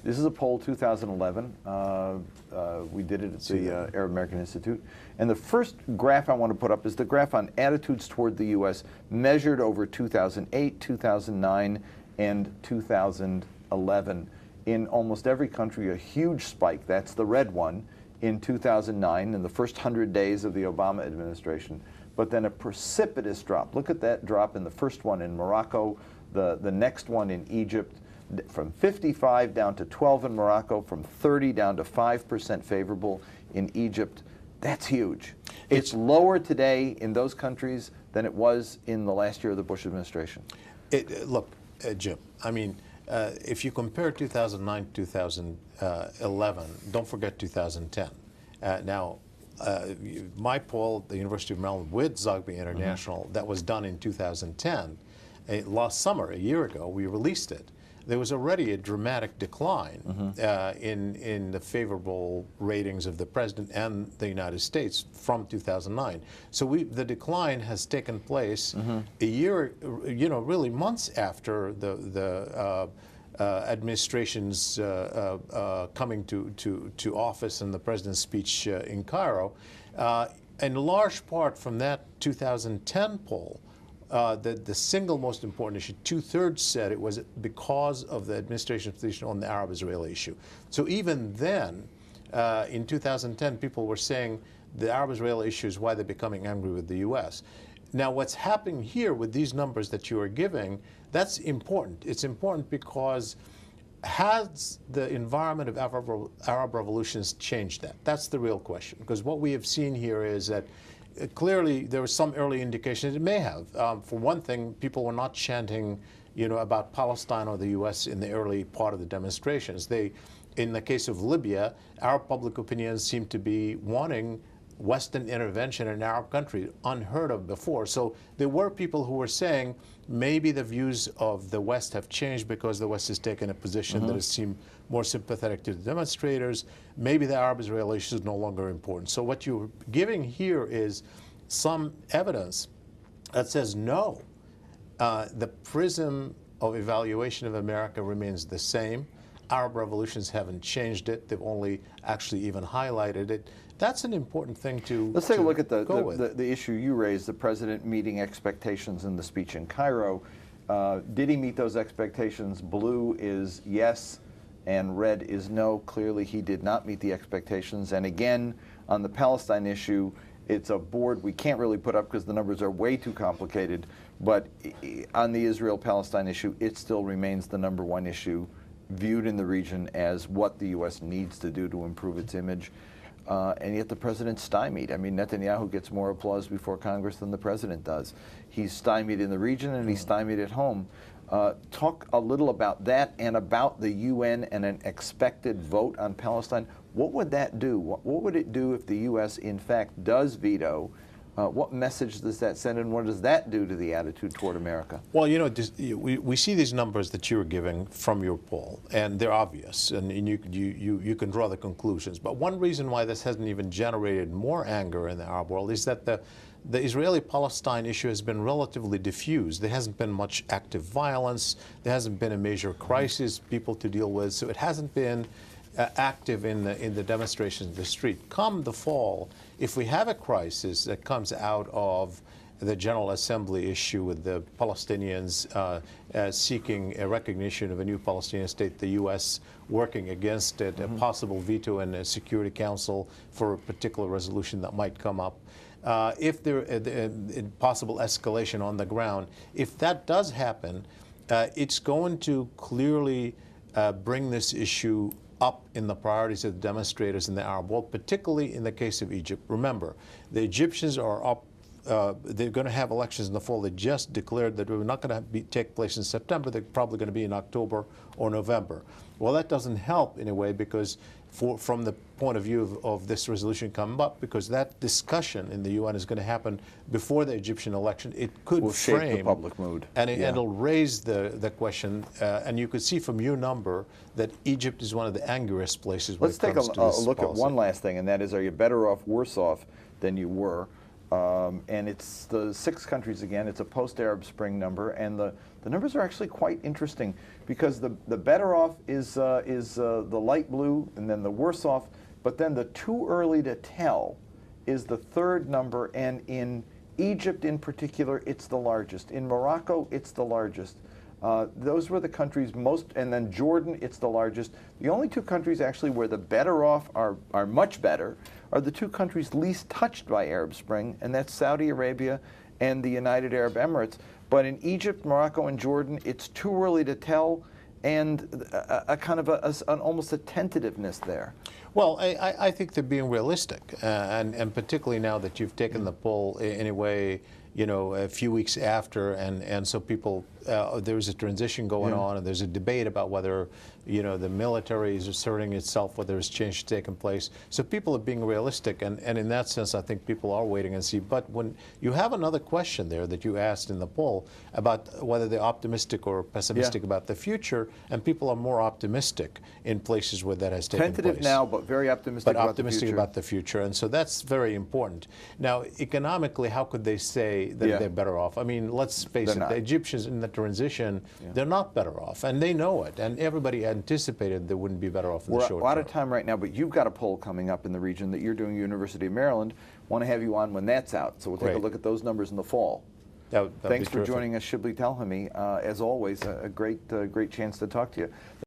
This is a poll 2011. We did it at the Arab American Institute. And the first graph I want to put up is the graph on attitudes toward the U.S. measured over 2008, 2009, and 2011. In almost every country, a huge spike. That's the red one in 2009, in the first 100 days of the Obama administration. But then a precipitous drop. Look at that drop in the first one in Morocco, the next one in Egypt, from 55 down to 12 in Morocco, from 30 down to 5% favorable in Egypt. That's huge. It's lower today in those countries than it was in the last year of the Bush administration. Look, Jim, I mean, if you compare 2009 to 2011, don't forget 2010. Now, my poll at the University of Maryland with Zogby International, that was done in 2010, last summer, a year ago, we released it. There was already a dramatic decline in the favorable ratings of the president and the United States from 2009. So the decline has taken place a year, really months after the administration's coming to office and the president's speech in Cairo. In large part from that 2010 poll, the single most important issue, 2/3 said it was because of the administration's position on the Arab-Israeli issue. So even then, in 2010, people were saying the Arab-Israeli issue is why they're becoming angry with the U.S. Now, what's happening here with these numbers that you are giving, that's important. It's important because has the environment of Arab revolutions changed that? That's the real question. Because what we have seen here is that clearly, there was some early indications it may have. For one thing, people were not chanting, about Palestine or the U.S. in the early part of the demonstrations. In the case of Libya, Arab public opinion seemed to be wanting Western intervention in an Arab country, unheard of before. So there were people who were saying maybe the views of the West have changed because the West has taken a position that has seemed more sympathetic to the demonstrators. Maybe the Arab-Israeli issue is no longer important. So what you're giving here is some evidence that says no, the prism of evaluation of America remains the same. Arab revolutions haven't changed it. They've only actually even highlighted it. That's an important thing to Let's take a look at the issue you raised, the president meeting expectations in the speech in Cairo. Did he meet those expectations? Blue is yes, and red is no. Clearly, he did not meet the expectations. And again, on the Palestine issue, it's a board we can't really put up because the numbers are way too complicated. But on the Israel-Palestine issue, it still remains the #1 issue viewed in the region as what the U.S. needs to do to improve its image. And yet the president's stymied. I mean, Netanyahu gets more applause before Congress than the president does. He's stymied in the region and he's stymied at home. Talk a little about that and about the UN and an expected vote on Palestine. What would that do? What would it do if the U.S. in fact does veto? What message does that send, and what does that do to the attitude toward America? Well, we see these numbers that you were giving from your poll, and they're obvious, and you can draw the conclusions. But one reason why this hasn't even generated more anger in the Arab world is that the Israeli-Palestine issue has been relatively diffused. There hasn't been much active violence. There hasn't been a major crisis people to deal with, so it hasn't been active in the demonstrations in the street. Come the fall, if we have a crisis that comes out of the General Assembly issue with the Palestinians seeking a recognition of a new Palestinian state, the U.S. working against it, a possible veto in the Security Council for a particular resolution that might come up, if there possible escalation on the ground, if that does happen, it's going to clearly bring this issue up in the priorities of the demonstrators in the Arab world, particularly in the case of Egypt. Remember, the Egyptians are up. They're going to have elections in the fall. They just declared that they're not going to take place in September. They're probably going to be in October or November. Well, that doesn't help in a way because from the point of view of this resolution coming up, because that discussion in the UN is going to happen before the Egyptian election. It could shape the public mood. And it'll raise the question. And you could see from your number that Egypt is one of the angriest places when it comes to this policy. Let's take a look at one last thing, and that is, are you better off, worse off than you were? And it's the 6 countries again. It's a post-Arab Spring number, and the numbers are actually quite interesting. because the better off is the light blue, and then the worse off. But then the too early to tell is the third number, and in Egypt in particular, it's the largest. In Morocco, it's the largest. Those were the countries most, and then Jordan, it's the largest. The only two countries actually where the better off are much better are the two countries least touched by Arab Spring, and that's Saudi Arabia and the United Arab Emirates. But in Egypt, Morocco, and Jordan, it's too early to tell, and a kind of an almost a tentativeness there. Well, I think they're being realistic, and particularly now that you've taken the poll anyway, you know, a few weeks after, and so people, there's a transition going on, and there's a debate about whether, you know, the military is asserting itself, whether there's change taking place. So people are being realistic, and in that sense, I think people are waiting and see. But when you have another question there that you asked in the poll about whether they're optimistic or pessimistic about the future, and people are more optimistic in places where that has taken place. Tentative now, but very optimistic about the future. And so that's very important. Now, economically, how could they say that they're better off? I mean, let's face it, the Egyptians in the transition, they're not better off, and they know it, and everybody anticipated they wouldn't be better off in the short term. We're out of time right now, but you've got a poll coming up in the region that you're doing, University of Maryland. Want to have you on when that's out, so we'll take a look at those numbers in the fall. Thanks for joining us, Shibley Telhami. As always, a great chance to talk to you.